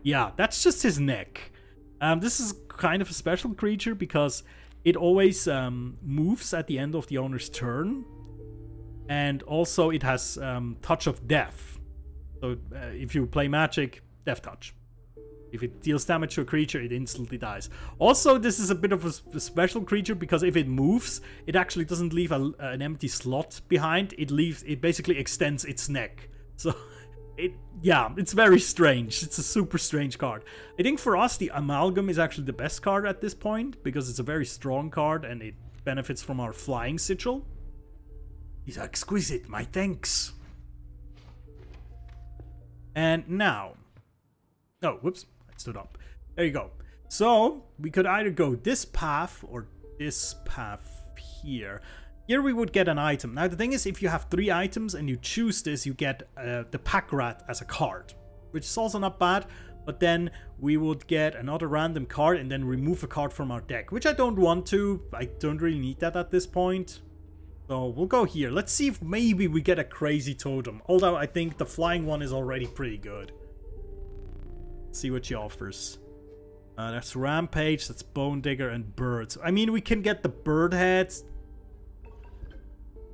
yeah, that's just his neck. This is kind of a special creature because it always moves at the end of the owner's turn. And also it has Touch of Death. So if you play Magic, Death Touch. If it deals damage to a creature, it instantly dies. Also, this is a bit of a special creature because if it moves, it actually doesn't leave an empty slot behind. It basically extends its neck. So, it's very strange. It's a super strange card. I think for us, the Amalgam is actually the best card at this point because it's a very strong card and it benefits from our Flying Sigil. These are exquisite, my thanks. And now... oh, whoops. I stood up. There you go. So, we could either go this path or this path here. Here we would get an item. Now, the thing is, if you have 3 items and you choose this, you get the pack rat as a card. Which is also not bad. But then we would get another random card and then remove a card from our deck. Which I don't want to. I don't really need that at this point. So we'll go here. Let's see if maybe we get a crazy totem. Although I think the flying one is already pretty good. Let's see what she offers. That's Rampage, that's Bone Digger, and Birds. I mean, we can get the bird heads.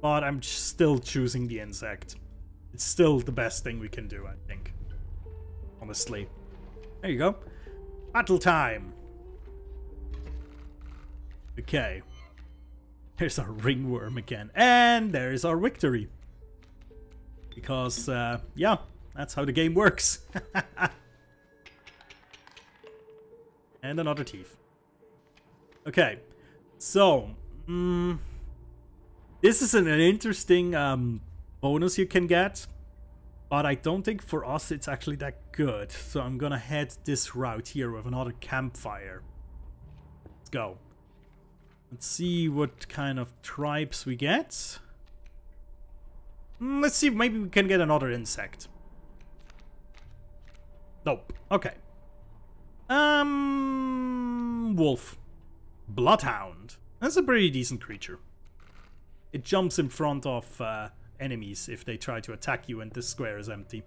But I'm still choosing the insect. It's still the best thing we can do, I think. Honestly. There you go. Battle time. Okay. There's our ringworm again. And there's our victory. Because, yeah, that's how the game works. And another thief. Okay, so, this is an interesting bonus you can get. But I don't think for us it's actually that good. So I'm gonna head this route here with another campfire. Let's go. Let's see what kind of tribes we get. Let's see, maybe we can get another insect. Nope. Okay. Wolf. Bloodhound. That's a pretty decent creature. It jumps in front of enemies if they try to attack you and this square is empty.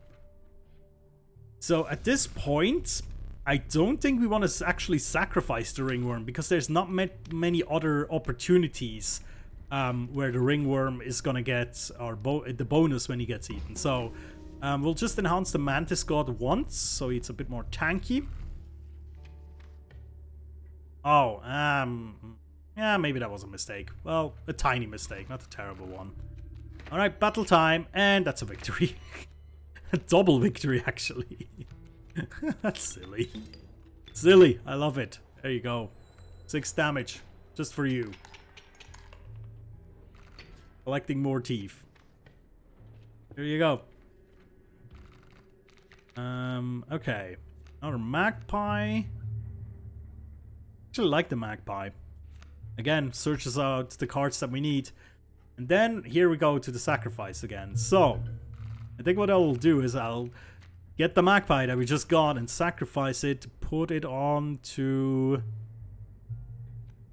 So at this point, I don't think we want to actually sacrifice the ringworm because there's not many other opportunities where the ringworm is gonna get our the bonus when he gets eaten. So we'll just enhance the mantis god once, so it's a bit more tanky. Oh, yeah, maybe that was a mistake. Well, a tiny mistake, not a terrible one. Alright, battle time, and that's a victory. A double victory, actually. That's silly. Silly, I love it. There you go. 6 damage, just for you. Collecting more teeth. There you go. Okay. Another magpie. Actually like the magpie. Again, searches out the cards that we need. And then here we go to the sacrifice again. So, I think what I will do is I'll get the magpie that we just got and sacrifice it, put it on to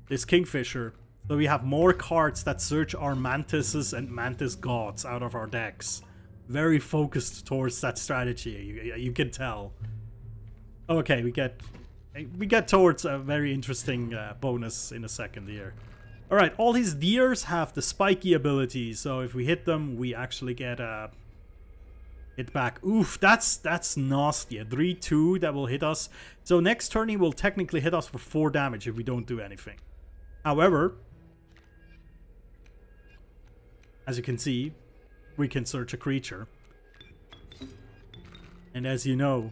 this kingfisher. So we have more cards that search our mantises and mantis gods out of our decks. Very focused towards that strategy, you can tell. Okay, we get towards a very interesting bonus in a second here. Alright, all these deers have the spiky ability, so if we hit them, we actually get a hit back. Oof, that's nasty. A 3-2 that will hit us. So next turn he will technically hit us for 4 damage if we don't do anything. However, as you can see, we can search a creature. And as you know,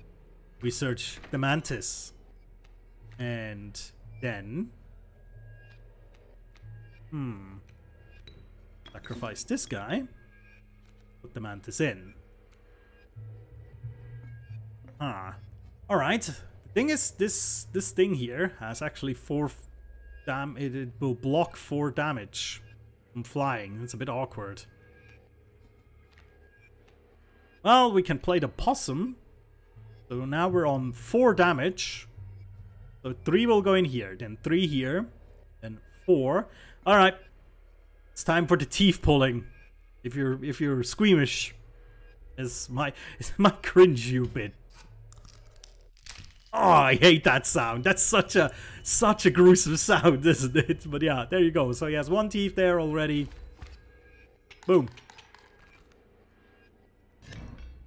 we search the mantis. And then... sacrifice this guy. Put the mantis in. Alright. The thing is, this thing here has actually 4 it will block 4 damage from flying. It's a bit awkward. Well, we can play the possum. So now we're on 4 damage. So 3 will go in here, then 3 here, then 4. Alright. It's time for the teeth pulling. If you're squeamish, it's my cringe you bit. Oh, I hate that sound. That's such a gruesome sound, isn't it? But yeah, there you go. So he has 1 teeth there already. Boom.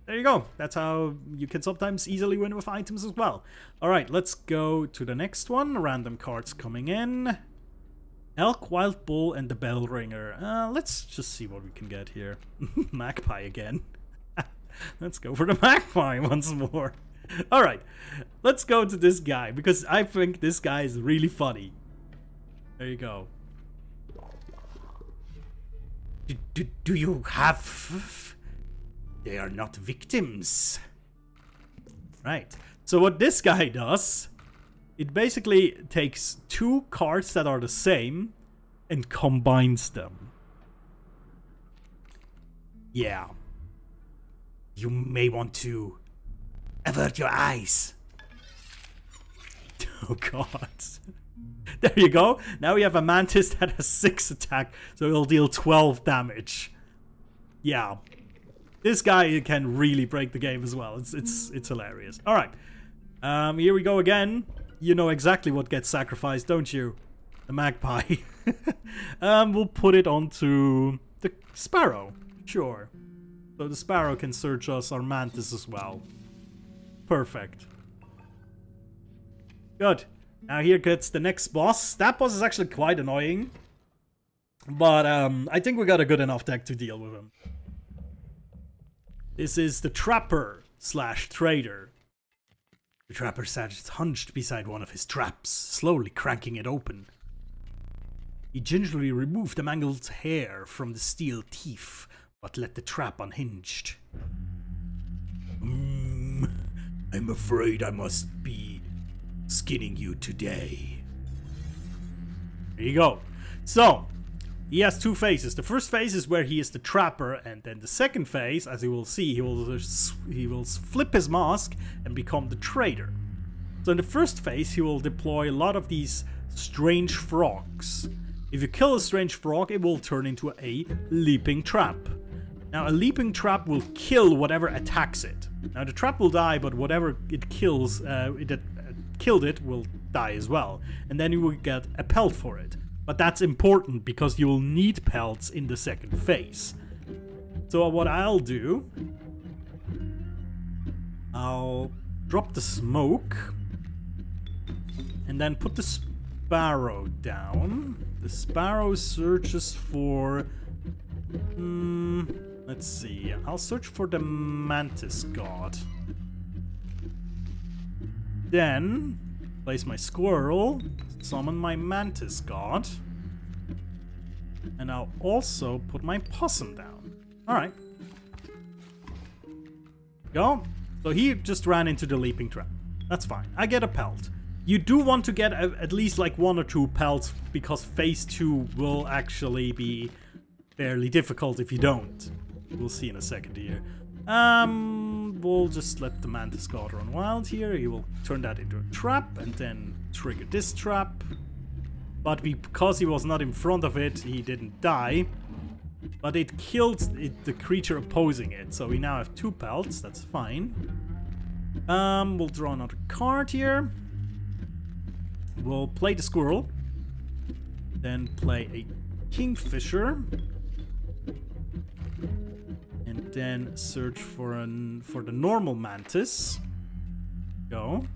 There you go. That's how you can sometimes easily win with items as well. Alright, let's go to the next one. Random cards coming in. Elk, Wild Bull, and the Bell Ringer. Let's just see what we can get here. Magpie again. Let's go for the magpie once more. Alright, let's go to this guy, because I think this guy is really funny. There you go. Do you have... They are not victims. Right. So what this guy does, it basically takes 2 cards that are the same and combines them. Yeah. You may want to avert your eyes. Oh god. There you go. Now we have a mantis that has 6 attack, so it'll deal 12 damage. Yeah. This guy can really break the game as well. It's hilarious. Alright. Here we go again. You know exactly what gets sacrificed, don't you? The magpie. We'll put it onto the sparrow. Sure. So the sparrow can search us, our mantis as well. Perfect. Good. Now here gets the next boss. That boss is actually quite annoying. But I think we got a good enough deck to deal with him. This is the Trapper / Trader. The Trapper sat hunched beside one of his traps, slowly cranking it open. He gingerly removed the mangled hair from the steel teeth, but left the trap unhinged. I'm afraid I must be skinning you today. There you go. So, he has two phases. The first phase is where he is the Trapper, and then the second phase, as you will see, he will flip his mask and become the Trader. So in the first phase, he will deploy a lot of these strange frogs. If you kill a strange frog, it will turn into a leaping trap. Now, a leaping trap will kill whatever attacks it. Now, the trap will die, but whatever it kills, killed it will die as well. And then you will get a pelt for it. But that's important because you will need pelts in the second phase. So what I'll do, I'll drop the smoke and then put the sparrow down. The sparrow searches for, let's see, I'll search for the mantis god. Then place my squirrel, summon my mantis god, and I'll also put my possum down. Alright. Go. So he just ran into the leaping trap. That's fine. I get a pelt. You do want to get at least like 1 or 2 pelts, because phase 2 will actually be fairly difficult if you don't. We'll see in a second here. We'll just let the mantis god run wild here. He will turn that into a trap and then trigger this trap. But because he was not in front of it, he didn't die. But it killed the creature opposing it. So we now have 2 pelts. That's fine. We'll draw another card here. We'll play the squirrel. Then play a kingfisher. And then search for the normal mantis. Go.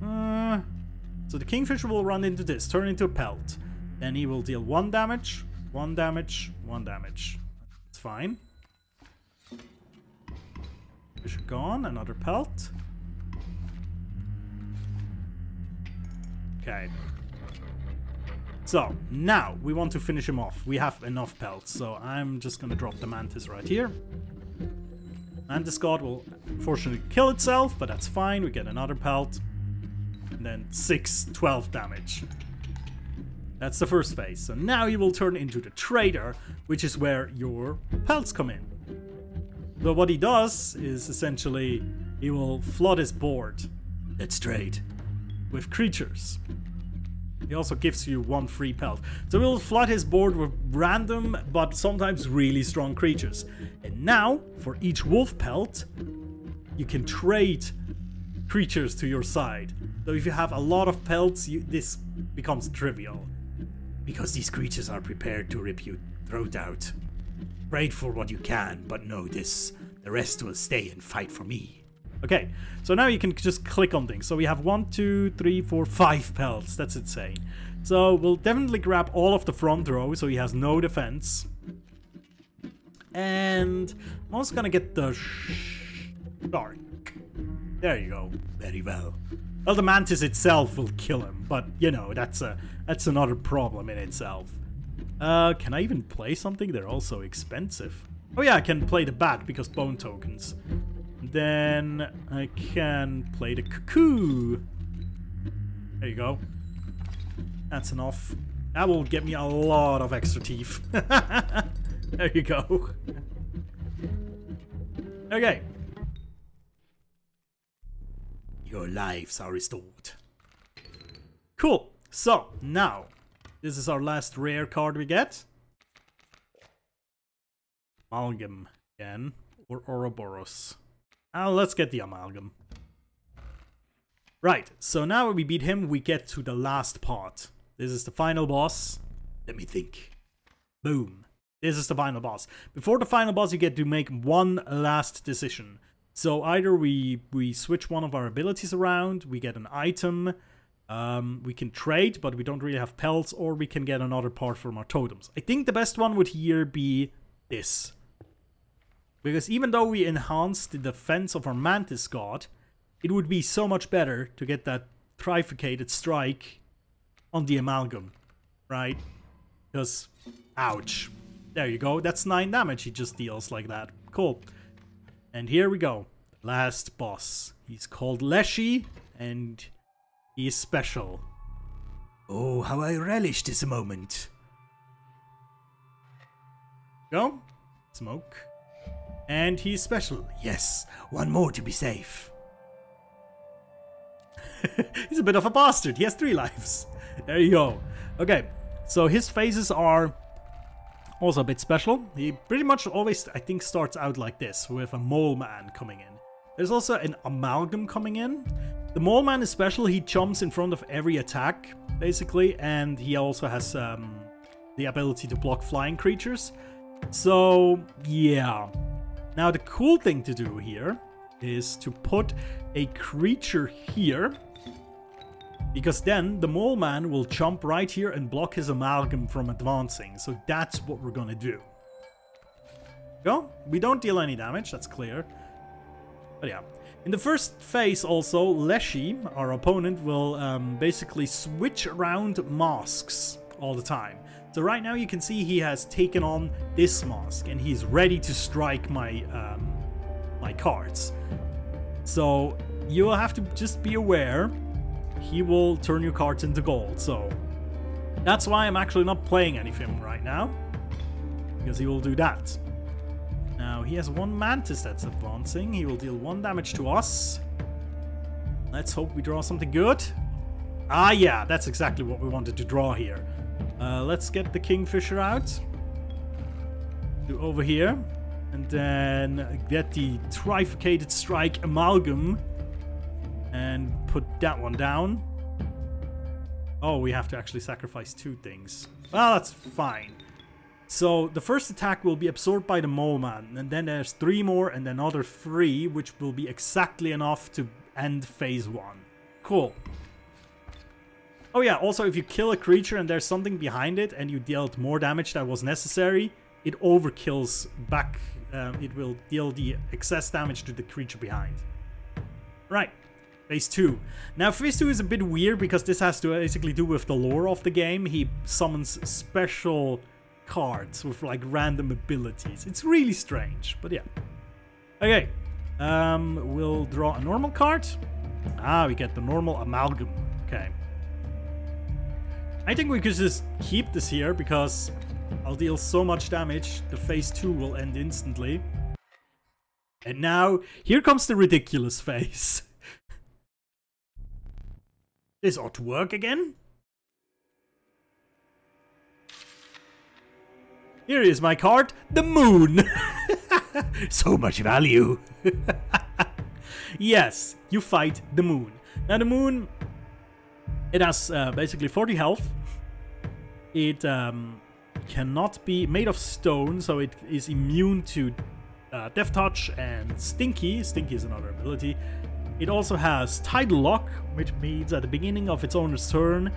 So the kingfisher will run into this, turn into a pelt. Then he will deal 1 damage, 1 damage, 1 damage. It's fine. Fisher gone, another pelt. Okay. So, now, we want to finish him off. We have enough pelts, so I'm just gonna drop the mantis right here. Mantis god will unfortunately kill itself, but that's fine. We get another pelt. And then 12 damage. That's the first phase. So now you will turn into the Trader, which is where your pelts come in. So what he does is essentially, he will flood his board. Let's trade. With creatures. He also gives you 1 free pelt. So we'll flood his board with random, but sometimes really strong creatures. And now, for each wolf pelt, you can trade creatures to your side. So if you have a lot of pelts, this becomes trivial. Because these creatures are prepared to rip your throat out. Trade for what you can, but know this. The rest will stay and fight for me. Okay, so now you can just click on things. So we have 1, 2, 3, 4, 5 pelts. That's insane. So we'll definitely grab all of the front row, so he has no defense. And I'm also gonna get the shark. There you go. Very well. Well, the mantis itself will kill him, but you know, that's another problem in itself. Can I even play something? They're also expensive. Oh yeah, I can play the bat because bone tokens. Then I can play the cuckoo. There you go. That's enough. That will get me a lot of extra teeth. There you go. Okay. Your lives are restored. Cool. So, now, this is our last rare card we get. Amalgam again. Or Ouroboros. Let's get the Amalgam. Right, so now when we beat him, we get to the last part. This is the final boss. Let me think. Boom. This is the final boss. Before the final boss, you get to make one last decision. So either we switch one of our abilities around, we get an item, We can trade, but we don't really have pelts, or we can get another part from our totems. I think the best one would here be this. Because even though we enhance the defense of our Mantis God, it would be so much better to get that trifurcated strike on the amalgam, right? Because, ouch. There you go, that's 9 damage he just deals like that. Cool. And here we go. Last boss. He's called Leshy, and he is special. Oh, how I relish this moment. Go. Smoke. And he's special. Yes, one more to be safe. He's a bit of a bastard. He has 3 lives. There you go. Okay, so his phases are also a bit special. He pretty much always, I think, starts out like this, with a mole man coming in. There's also an amalgam coming in. The mole man is special. He jumps in front of every attack, basically, and he also has the ability to block flying creatures. So, yeah. Now, the cool thing to do here is to put a creature here, because then the mole man will jump right here and block his amalgam from advancing. So that's what we're gonna do. Go. We don't deal any damage, that's clear. But yeah. In the first phase also, Leshy, our opponent, will basically switch around masks all the time. So right now you can see he has taken on this mask and he's ready to strike my my cards. So you will have to just be aware he will turn your cards into gold. So that's why I'm actually not playing any of him right now, because he will do that. Now he has 1 Mantis that's advancing. He will deal 1 damage to us. Let's hope we draw something good. Ah yeah, that's exactly what we wanted to draw here. Let's get the Kingfisher out. Do over here. And then get the trifurcated strike amalgam. And put that one down. Oh, we have to actually sacrifice 2 things. Well, that's fine. So the first attack will be absorbed by the mole man. And then there's 3 more and another 3, which will be exactly enough to end phase 1. Cool. Oh yeah, also if you kill a creature and there's something behind it and you dealt more damage than was necessary, it overkills back. It will deal the excess damage to the creature behind. Right, phase 2. Now phase 2 is a bit weird because this has to basically do with the lore of the game. He summons special cards with like random abilities. It's really strange, but yeah. Okay, we'll draw a normal card. Ah, we get the normal amalgam. Okay. I think we could just keep this here because I'll deal so much damage, the phase 2 will end instantly. And now, here comes the ridiculous phase. This ought to work again. Here is my card, the moon. So much value. Yes, you fight the moon. Now the moon, it has basically 40 health. It cannot be made of stone, so it is immune to Death Touch and Stinky. Stinky is another ability. It also has Tidal Lock, which means at the beginning of its owner's turn,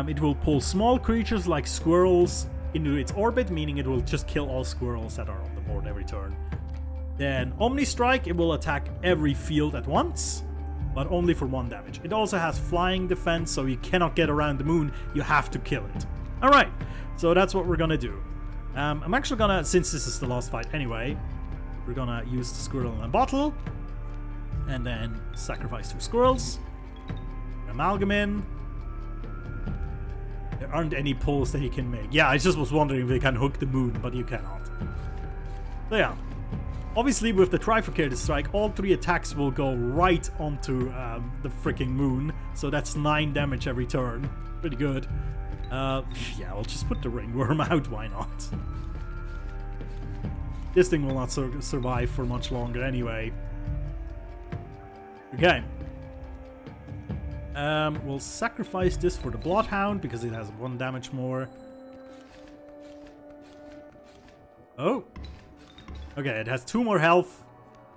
it will pull small creatures like squirrels into its orbit, meaning it will just kill all squirrels that are on the board every turn. Then Omni Strike, it will attack every field at once, but only for 1 damage. It also has Flying Defense, so you cannot get around the moon, you have to kill it. Alright, so that's what we're gonna do. I'm actually gonna, since this is the last fight anyway, we're gonna use the squirrel in a bottle, and then sacrifice 2 squirrels, amalgam in. There aren't any pulls that you can make. Yeah, I just was wondering if they can hook the moon, but you cannot. So yeah. Obviously, with the trifurcated strike, all 3 attacks will go right onto the freaking moon. So that's 9 damage every turn. Pretty good. Yeah, I'll just put the ringworm out. Why not? This thing will not survive for much longer anyway. Okay. We'll sacrifice this for the Bloodhound because it has 1 damage more. Oh. Okay, it has 2 more health,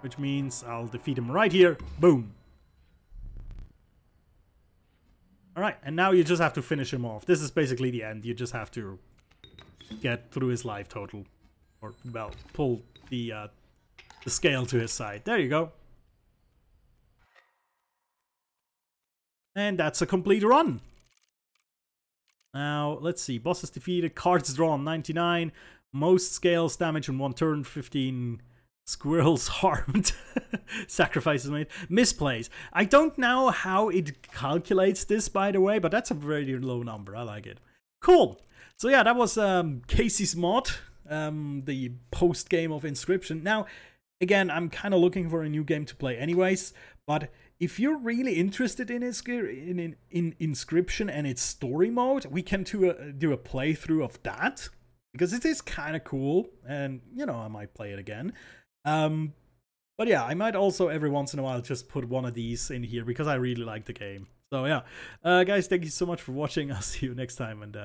which means I'll defeat him right here. Boom. Alright, and now you just have to finish him off. This is basically the end. You just have to get through his life total. Or, well, pull the scale to his side. There you go. And that's a complete run. Now, let's see. Bosses defeated, cards drawn, 99. Most scales damage in 1 turn, 15. Squirrels harmed. Sacrifices made. Misplays. I don't know how it calculates this, by the way, but that's a very low number. I like it. Cool. So yeah, that was Casey's mod. The post game of Inscryption. Now, again, I'm kind of looking for a new game to play anyways, but if you're really interested in Inscryption and its story mode, we can do a playthrough of that, because it is kind of cool, and, you know, I might play it again. But yeah, I might also every once in a while just put one of these in here, because I really like the game. So yeah, guys, thank you so much for watching. I'll see you next time, and